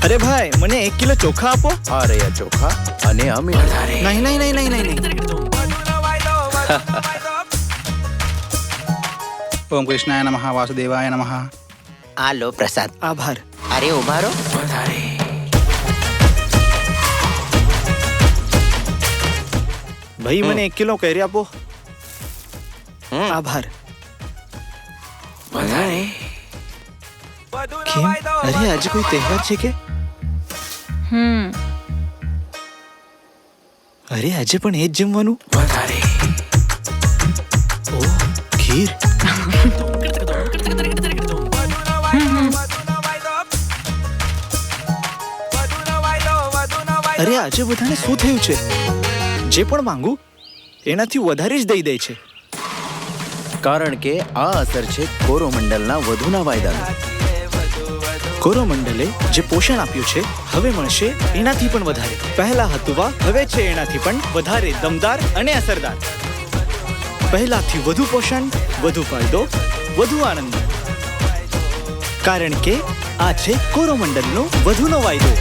અરે ભાઈ, મને 1 કિલો ચોખા આપો. આ રહ્યા ચોખા અને આ મીઠું. નહીં નહીં નહીં નહીં નહીં નહીં. ઓમ કૃષ્ણાય નમઃ વાસુદેવાય નમઃ. આ લો પ્રસાદ. આભાર. અરે ઉભા રહો. ભાઈ, મને 1 કિલો કેરી આપો. આભાર. કેમ? અરે આજે કોઈ તહેવાર છે કે? અરે આજે પણ એ જ જમવાનું. ઓહ, ખીર. અરે આજે બધાને શું થયું છે? જે પણ માંગુ એનાથી વધારે જ દઈ દે છે. કારણ કે આ અસર છે કોરોમંડલના વધુના વાયદાનો. કોરોમંડલે જે પોષણ આપ્યું છે હવે મળશે એનાથી પણ વધારે. પહેલા હતું વા, હવે છે એનાથી પણ વધારે દમદાર અને અસરદાર. પહેલાથી વધુ પોષણ, વધુ ફાયદો, વધુ આનંદ. કારણ કે આ છે કોરોમંડલનો વધુનો વાયદો.